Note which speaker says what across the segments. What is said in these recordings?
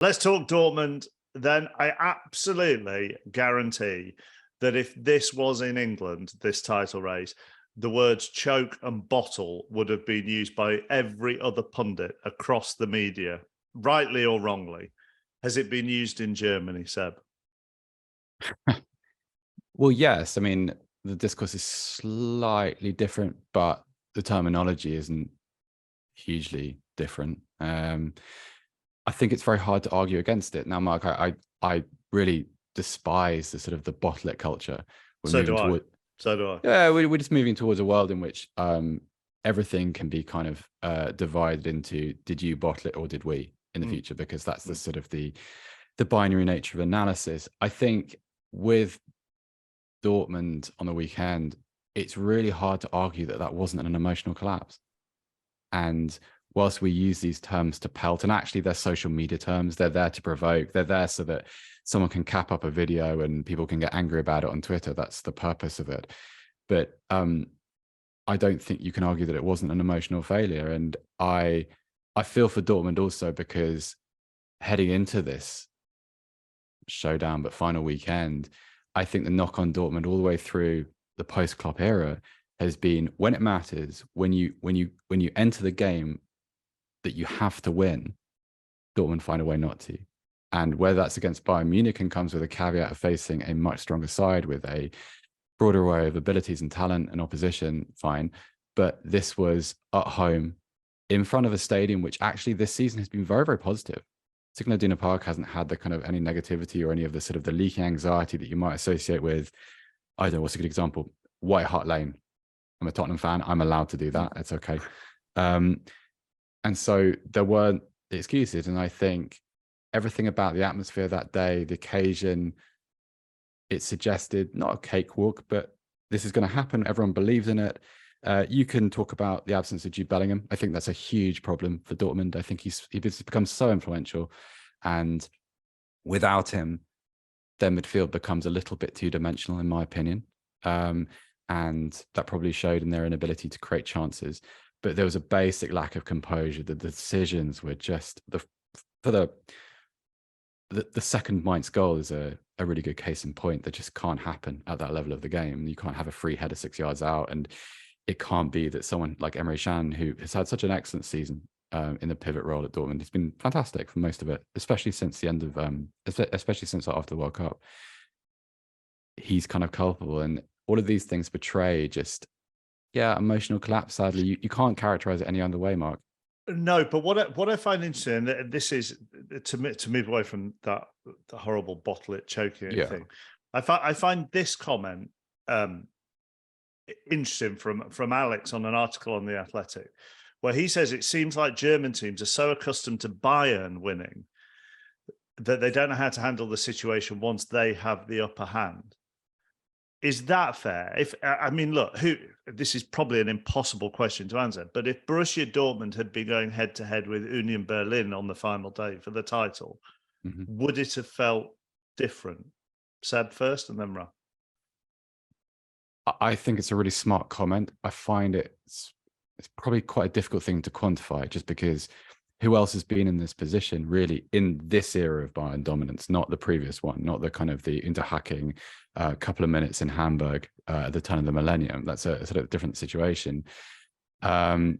Speaker 1: Let's talk Dortmund then. I absolutely guarantee that if this was in England, this title race, the words choke and bottle would have been used by every other pundit across the media, rightly or wrongly. Has it been used in Germany, Seb?
Speaker 2: Well, yes. I mean, the discourse is slightly different, but the terminology isn't hugely different. I think it's very hard to argue against it. Now, Mark, I really despise the sort of the bottle it culture. We're
Speaker 1: So
Speaker 2: moving
Speaker 1: do I.
Speaker 2: toward,
Speaker 1: So do I.
Speaker 2: yeah, we're just moving towards a world in which everything can be kind of divided into did you bottle it or did we in the future, because that's the sort of the binary nature of analysis. I think with Dortmund on the weekend, it's really hard to argue that that wasn't an emotional collapse. And whilst we use these terms to pelt, and actually they're social media terms, they're there to provoke, they're there so that someone can cap up a video and people can get angry about it on Twitter. That's the purpose of it. But I don't think you can argue that it wasn't an emotional failure. And I feel for Dortmund also, because heading into this showdown but final weekend, I think the knock on Dortmund all the way through the post-Klopp era has been, when it matters, when you enter the game that you have to win, Dortmund find a way not to. And whether that's against Bayern Munich and comes with a caveat of facing a much stronger side with a broader array of abilities and talent and opposition, fine. But this was at home in front of a stadium which actually this season has been very, very positive. Signal Iduna Park hasn't had the kind of any negativity or any of the sort of the leaking anxiety that you might associate with, I don't know, what's a good example? White Hart Lane. I'm a Tottenham fan. I'm allowed to do that. It's okay. And so there weren't the excuses. And I think everything about the atmosphere that day, the occasion, it suggested not a cakewalk, but this is going to happen. Everyone believes in it. You can talk about the absence of Jude Bellingham. I think that's a huge problem for Dortmund. I think he's become so influential, and without him, their midfield becomes a little bit two-dimensional, in my opinion. And that probably showed in their inability to create chances. But there was a basic lack of composure. The decisions were just the second Mainz goal is a really good case in point. That just can't happen at that level of the game. You can't have a free header 6 yards out, and it can't be that someone like Emre Can, who has had such an excellent season in the pivot role at Dortmund, he's been fantastic for most of it, especially since the end of especially since after the World Cup. He's kind of culpable, and all of these things betray just emotional collapse. Sadly, you can't characterize it any other way, Mark.
Speaker 1: No, but what I find interesting, and this is to move away from the horrible bottle it choking it thing. I find this comment interesting from Alex on an article on The Athletic, where he says it seems like German teams are so accustomed to Bayern winning that they don't know how to handle the situation once they have the upper hand. Is that fair? Look, this is probably an impossible question to answer, but if Borussia Dortmund had been going head to head with Union Berlin on the final day for the title, would it have felt different? Seb first and then Ra.
Speaker 2: I think it's a really smart comment. I find it's probably quite a difficult thing to quantify, just because who else has been in this position really in this era of Bayern dominance, not the previous one, not the kind of the interhacking couple of minutes in Hamburg at the turn of the millennium. That's a sort of different situation. I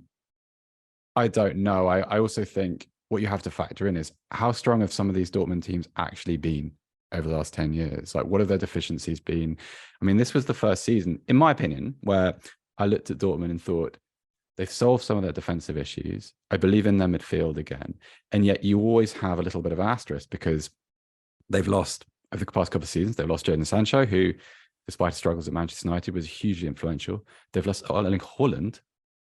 Speaker 2: don't know. I also think what you have to factor in is how strong have some of these Dortmund teams actually been over the last 10 years? Like, what have their deficiencies been? I mean, this was the first season, in my opinion, where I looked at Dortmund and thought, they've solved some of their defensive issues. I believe in their midfield again. And yet you always have a little bit of an asterisk, because they've lost, over the past couple of seasons, they've lost Jadon Sancho, who, despite his struggles at Manchester United, was hugely influential. They've lost Erling Haaland,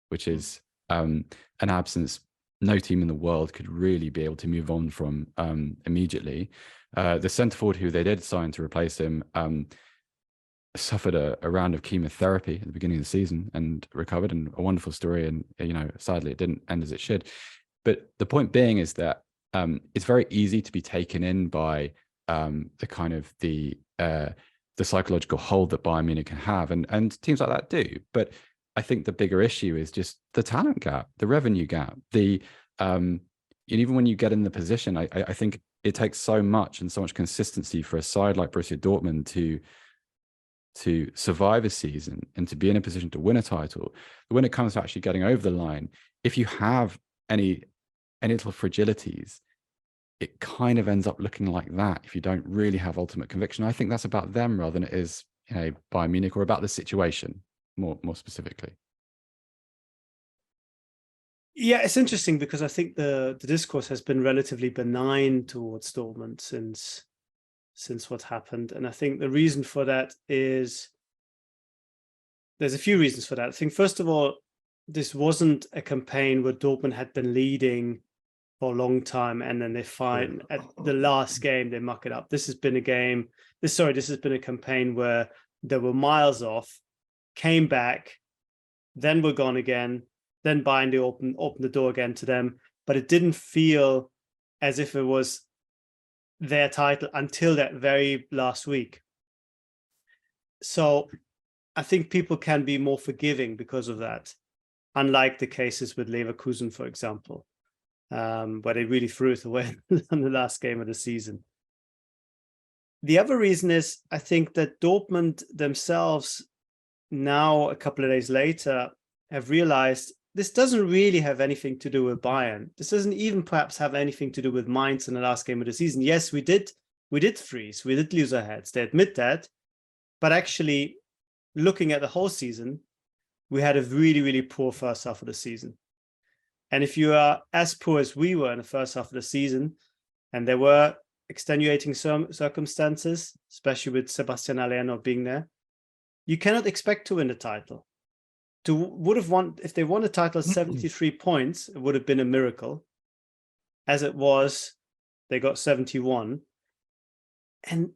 Speaker 2: which is an absence no team in the world could really be able to move on from immediately. The centre forward who they did sign to replace him suffered a round of chemotherapy at the beginning of the season and recovered, and a wonderful story. And, sadly, it didn't end as it should. But the point being is that it's very easy to be taken in by the kind of the psychological hold that Bayern Munich can have, and teams like that do. But I think the bigger issue is just the talent gap, the revenue gap, even when you get in the position, I think it takes so much and so much consistency for a side like Borussia Dortmund to survive a season and to be in a position to win a title. But when it comes to actually getting over the line, if you have any little fragilities, it kind of ends up looking like that if you don't really have ultimate conviction. I think that's about them rather than it is, Bayern Munich, or about the situation more specifically.
Speaker 3: Yeah, it's interesting because I think the discourse has been relatively benign towards Dortmund since what happened. And I think the reason for that is, there's a few reasons for that. I think, first of all, this wasn't a campaign where Dortmund had been leading for a long time and then they find at the last game they muck it up. This has been a campaign where they were miles off, came back, then were gone again, then Bayern opened the door again to them, but it didn't feel as if it was their title until that very last week. So I think people can be more forgiving because of that, unlike the cases with Leverkusen, for example, where they really threw it away on the last game of the season. The other reason is, I think that Dortmund themselves, now a couple of days later, have realized this doesn't really have anything to do with Bayern. This doesn't even perhaps have anything to do with Mainz in the last game of the season. Yes, we did freeze. We did lose our heads. They admit that. But actually, looking at the whole season, we had a really, really poor first half of the season. And if you are as poor as we were in the first half of the season, and there were extenuating circumstances, especially with Sebastian Haller not being there, you cannot expect to win the title. If they won the title 73 points, it would have been a miracle. As it was, they got 71. And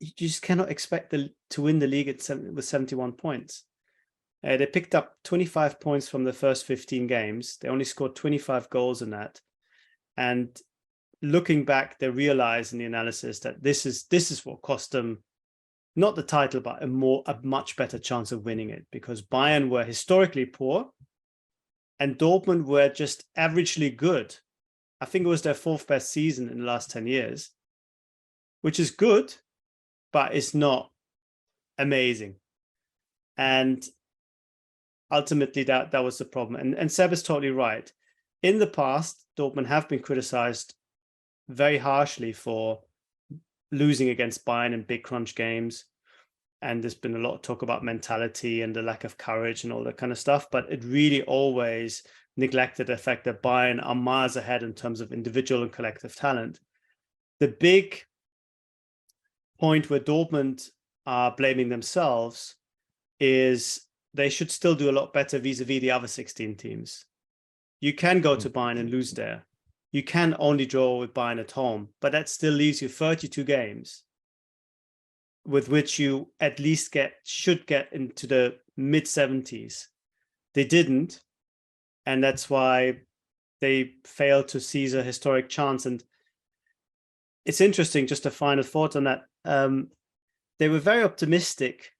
Speaker 3: you just cannot expect to win the league with 71 points. They picked up 25 points from the first 15 games. They only scored 25 goals in that. And looking back, they realized in the analysis that this is what cost them not the title, but a much better chance of winning it, because Bayern were historically poor and Dortmund were just averagely good. I think it was their fourth best season in the last 10 years, which is good, but it's not amazing. And ultimately that was the problem. And Seb is totally right. In the past, Dortmund have been criticized very harshly for losing against Bayern in big crunch games. And there's been a lot of talk about mentality and the lack of courage and all that kind of stuff. But it really always neglected the fact that Bayern are miles ahead in terms of individual and collective talent. The big point where Dortmund are blaming themselves is they should still do a lot better vis-a-vis the other 16 teams. You can go to Bayern and lose there. You can only draw with Bayern at home, but that still leaves you 32 games with which you at least should get into the mid-70s. They didn't, and that's why they failed to seize a historic chance. And it's interesting, just a final thought on that. They were very optimistic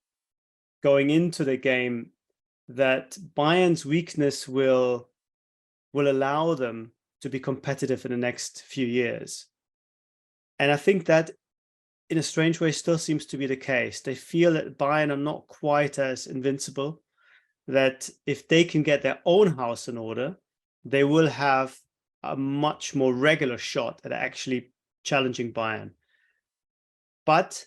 Speaker 3: going into the game that Bayern's weakness will allow them to be competitive in the next few years. And I think that in a strange way still seems to be the case. They feel that Bayern are not quite as invincible, that if they can get their own house in order, they will have a much more regular shot at actually challenging Bayern. But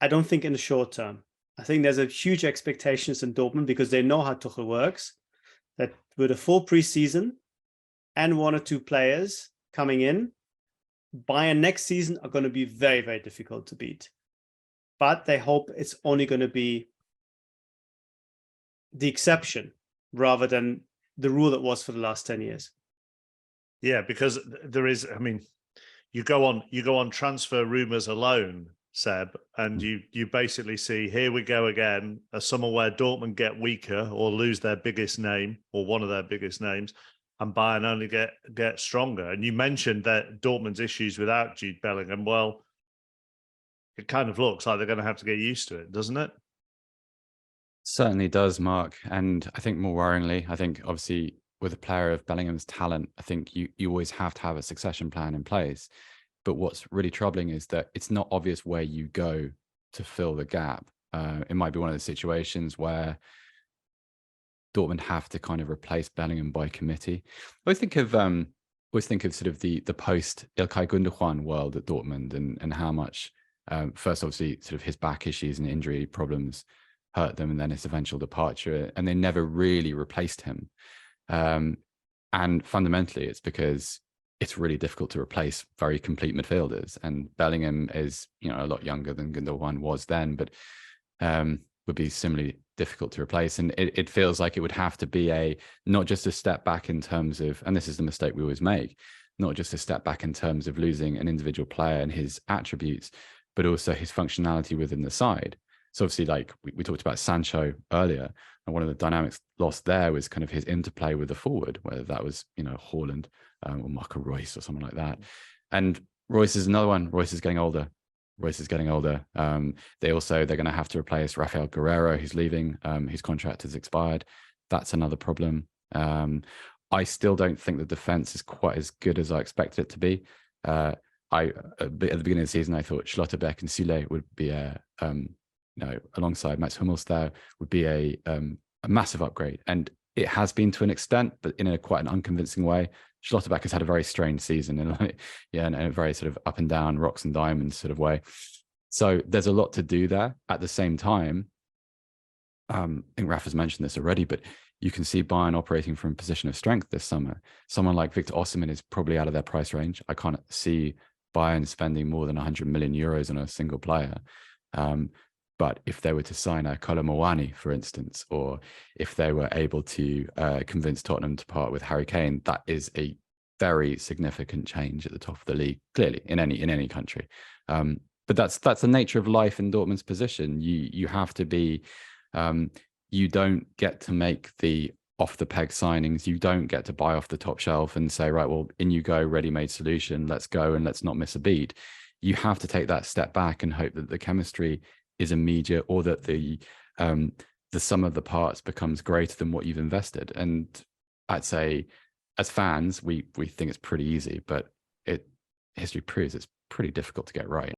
Speaker 3: I don't think in the short term. I think there's a huge expectations in Dortmund because they know how Tuchel works, that with a full preseason and one or two players coming in, Bayern next season are going to be very, very difficult to beat. But they hope it's only going to be the exception rather than the rule that was for the last 10 years.
Speaker 1: Yeah, because there is, I mean, you go on transfer rumors alone, Seb, and you basically see, here we go again, a summer where Dortmund get weaker or lose their biggest name or one of their biggest names, and Bayern only get stronger. And you mentioned that Dortmund's issues without Jude Bellingham. Well, it kind of looks like they're going to have to get used to it, doesn't it?
Speaker 2: Certainly does, Mark. And I think more worryingly, I think obviously with a player of Bellingham's talent, I think you always have to have a succession plan in place. But what's really troubling is that it's not obvious where you go to fill the gap. It might be one of those situations where Dortmund have to kind of replace Bellingham by committee. I always think of sort of the post Ilkay Gundogan world at Dortmund, and how much first obviously sort of his back issues and injury problems hurt them, and then his eventual departure, and they never really replaced him. And fundamentally, it's because it's really difficult to replace very complete midfielders, and Bellingham is, you know, a lot younger than Gundogan was then, but would be similarly difficult to replace. And it feels like it would have to be not just a step back in terms of, and this is the mistake we always make, not just a step back in terms of losing an individual player and his attributes, but also his functionality within the side. So obviously, like we talked about Sancho earlier, and one of the dynamics lost there was kind of his interplay with the forward, whether that was, you know, Haaland or Marco Reus or someone like that. And Reus is another one. Reus is getting older. They're going to have to replace Raphael Guerrero, who's leaving, whose contract has expired. That's another problem. I still don't think the defense is quite as good as I expected it to be. At the beginning of the season, I thought Schlotterbeck and Süle would be alongside Mats Hummels there, would be a massive upgrade, and it has been to an extent, but in quite an unconvincing way. Schlotterbeck has had a very strange season, and in a very sort of up and down, rocks and diamonds sort of way. So there's a lot to do there. At the same time, I think Raph has mentioned this already, but you can see Bayern operating from a position of strength this summer. Someone like Victor Osimhen is probably out of their price range. I can't see Bayern spending more than 100 million euros on a single player. But if they were to sign a Kolo Muani, for instance, or if they were able to convince Tottenham to part with Harry Kane, that is a very significant change at the top of the league, clearly, in any country. But that's the nature of life in Dortmund's position. You have to be, you don't get to make the off the peg signings. You don't get to buy off the top shelf and say, right, well, in you go, ready-made solution. Let's go and let's not miss a beat. You have to take that step back and hope that the chemistry is immediate, or that the sum of the parts becomes greater than what you've invested. And I'd say, as fans, we think it's pretty easy, but history proves it's pretty difficult to get right.